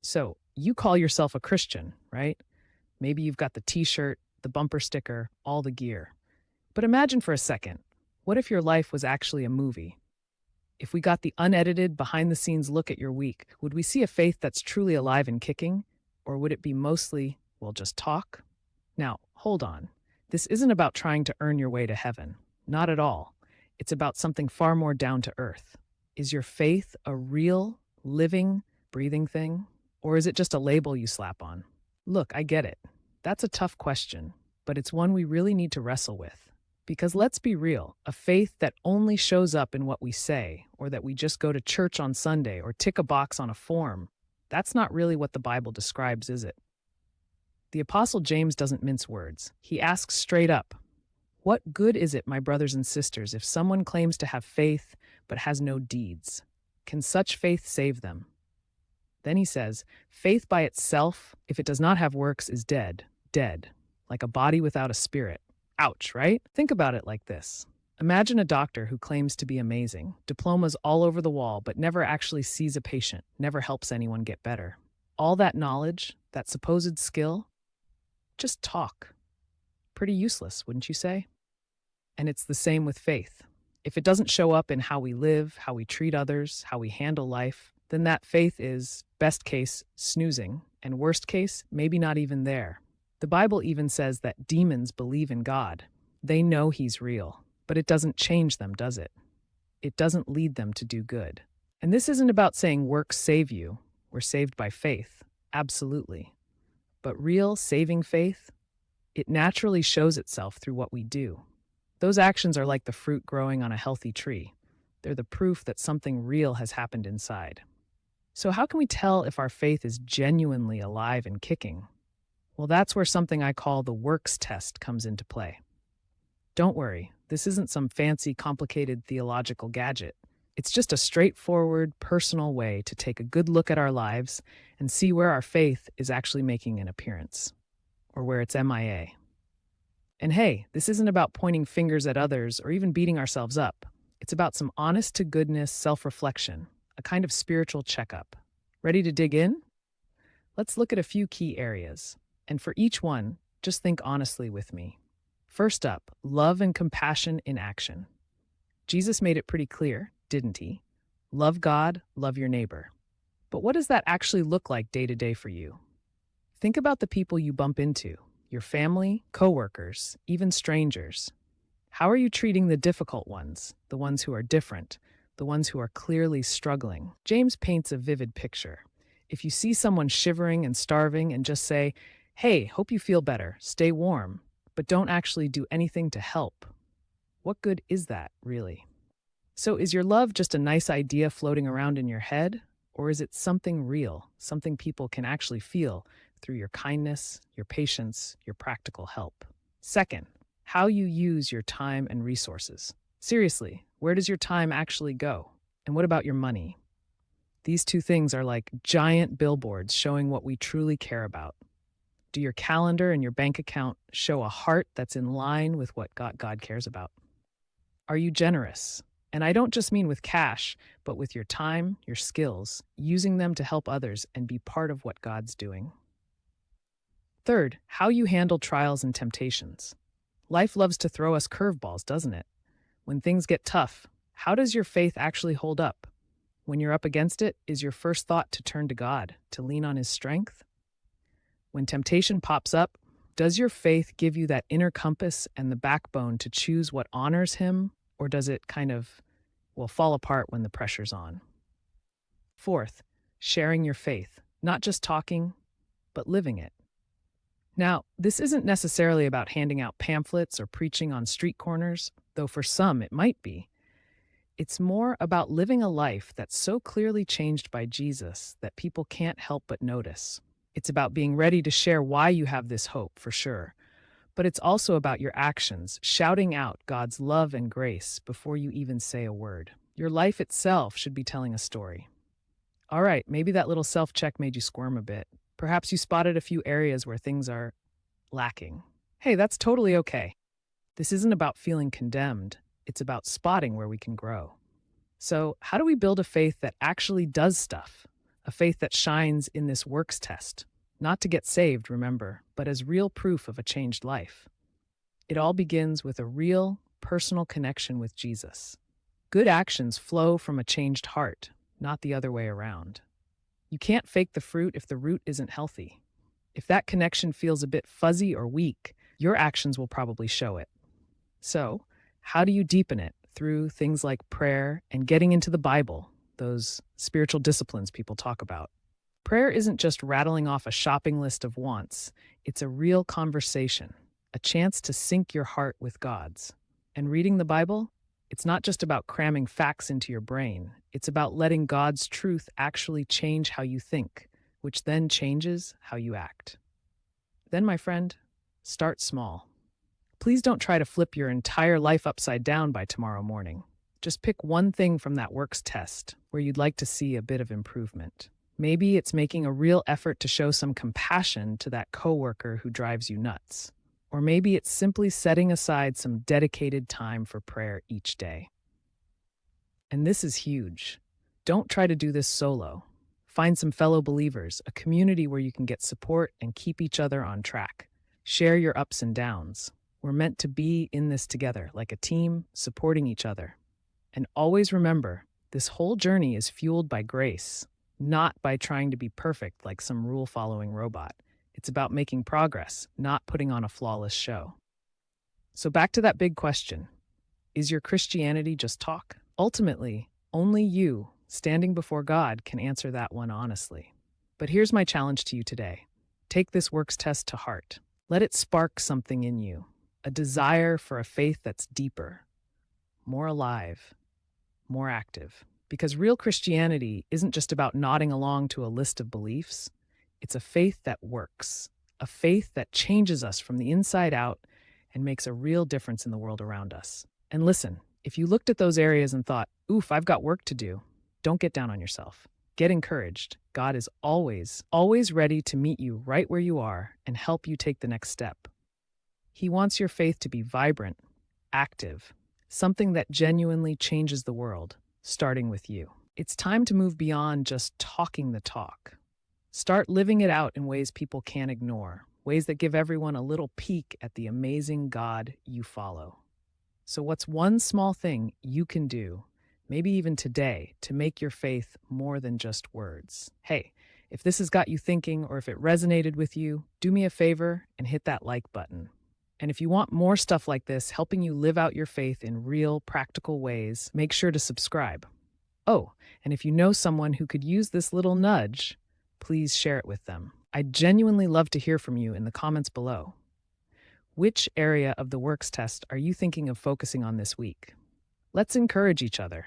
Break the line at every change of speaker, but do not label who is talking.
So you call yourself a Christian, right? Maybe you've got the t-shirt, the bumper sticker, all the gear. But imagine for a second, what if your life was actually a movie? If we got the unedited, behind the scenes look at your week, would we see a faith that's truly alive and kicking? Or would it be mostly, well, just talk? Now, hold on. This isn't about trying to earn your way to heaven. Not at all. It's about something far more down to earth. Is your faith a real, living, breathing thing? Or is it just a label you slap on? Look, I get it. That's a tough question, but it's one we really need to wrestle with. Because let's be real, a faith that only shows up in what we say, or that we just go to church on Sunday or tick a box on a form, that's not really what the Bible describes, is it? The Apostle James doesn't mince words. He asks straight up, "What good is it, my brothers and sisters, if someone claims to have faith but has no deeds? Can such faith save them?" Then he says, "Faith by itself, if it does not have works, is dead, dead, like a body without a spirit." Ouch, right? Think about it like this. Imagine a doctor who claims to be amazing, diplomas all over the wall, but never actually sees a patient, never helps anyone get better. All that knowledge, that supposed skill, just talk. Pretty useless, wouldn't you say? And it's the same with faith. If it doesn't show up in how we live, how we treat others, how we handle life, then that faith is, best case, snoozing, and worst case, maybe not even there. The Bible even says that demons believe in God. They know He's real, but it doesn't change them, does it? It doesn't lead them to do good. And this isn't about saying works save you. We're saved by faith, absolutely. But real saving faith, it naturally shows itself through what we do. Those actions are like the fruit growing on a healthy tree. They're the proof that something real has happened inside. So how can we tell if our faith is genuinely alive and kicking? Well, that's where something I call the works test comes into play. Don't worry, this isn't some fancy, complicated theological gadget. It's just a straightforward, personal way to take a good look at our lives and see where our faith is actually making an appearance, or where it's MIA. And hey, this isn't about pointing fingers at others or even beating ourselves up. It's about some honest-to-goodness self-reflection, a kind of spiritual checkup. Ready to dig in? Let's look at a few key areas. And for each one, just think honestly with me. First up, love and compassion in action. Jesus made it pretty clear, didn't he? Love God, love your neighbor. But what does that actually look like day to day for you? Think about the people you bump into, your family, coworkers, even strangers. How are you treating the difficult ones, the ones who are different, the ones who are clearly struggling? James paints a vivid picture. If you see someone shivering and starving and just say, "Hey, hope you feel better, stay warm," but don't actually do anything to help, what good is that, really? So is your love just a nice idea floating around in your head, or is it something real, something people can actually feel through your kindness, your patience, your practical help? Second, how you use your time and resources. Seriously, where does your time actually go? And what about your money? These two things are like giant billboards showing what we truly care about. Do your calendar and your bank account show a heart that's in line with what God cares about? Are you generous? And I don't just mean with cash, but with your time, your skills, using them to help others and be part of what God's doing. Third, how you handle trials and temptations. Life loves to throw us curveballs, doesn't it? When things get tough, how does your faith actually hold up? When you're up against it, is your first thought to turn to God, to lean on His strength? When temptation pops up, does your faith give you that inner compass and the backbone to choose what honors Him, or does it kind of, fall apart when the pressure's on? Fourth, sharing your faith, not just talking, but living it. Now, this isn't necessarily about handing out pamphlets or preaching on street corners, though for some it might be. It's more about living a life that's so clearly changed by Jesus that people can't help but notice. It's about being ready to share why you have this hope, for sure. But it's also about your actions, shouting out God's love and grace before you even say a word. Your life itself should be telling a story. All right, maybe that little self-check made you squirm a bit. Perhaps you spotted a few areas where things are lacking. Hey, that's totally okay. This isn't about feeling condemned. It's about spotting where we can grow. So, how do we build a faith that actually does stuff? a faith that shines in this works test, not to get saved, remember, but as real proof of a changed life. It all begins with a real, personal connection with Jesus. Good actions flow from a changed heart, not the other way around. You can't fake the fruit if the root isn't healthy. If that connection feels a bit fuzzy or weak, your actions will probably show it. So, how do you deepen it? Through things like prayer and getting into the Bible, those spiritual disciplines people talk about. Prayer isn't just rattling off a shopping list of wants, it's a real conversation, a chance to sync your heart with God's. And reading the Bible? It's not just about cramming facts into your brain, it's about letting God's truth actually change how you think, which then changes how you act. Then, my friend, start small. Please don't try to flip your entire life upside down by tomorrow morning. Just pick one thing from that works test where you'd like to see a bit of improvement. Maybe it's making a real effort to show some compassion to that coworker who drives you nuts. Or maybe it's simply setting aside some dedicated time for prayer each day. And this is huge. Don't try to do this solo. Find some fellow believers, a community where you can get support and keep each other on track. Share your ups and downs. We're meant to be in this together, like a team, supporting each other. And always remember, this whole journey is fueled by grace, not by trying to be perfect like some rule-following robot. It's about making progress, not putting on a flawless show. So back to that big question. Is your Christianity just talk? Ultimately, only you, standing before God, can answer that one honestly. But here's my challenge to you today. Take this works test to heart. Let it spark something in you, a desire for a faith that's deeper, more alive, more active. Because real Christianity isn't just about nodding along to a list of beliefs. It's a faith that works, a faith that changes us from the inside out and makes a real difference in the world around us. And listen, if you looked at those areas and thought, oof, I've got work to do, don't get down on yourself. Get encouraged. God is always, always ready to meet you right where you are and help you take the next step. He wants your faith to be vibrant, active, something that genuinely changes the world, starting with you. It's time to move beyond just talking the talk. Start living it out in ways people can't ignore, ways that give everyone a little peek at the amazing God you follow. So what's one small thing you can do, maybe even today, to make your faith more than just words? Hey, if this has got you thinking or if it resonated with you, do me a favor and hit that like button. And if you want more stuff like this, helping you live out your faith in real, practical ways, make sure to subscribe. Oh, and if you know someone who could use this little nudge, please share it with them. I'd genuinely love to hear from you in the comments below. Which area of the works test are you thinking of focusing on this week? Let's encourage each other.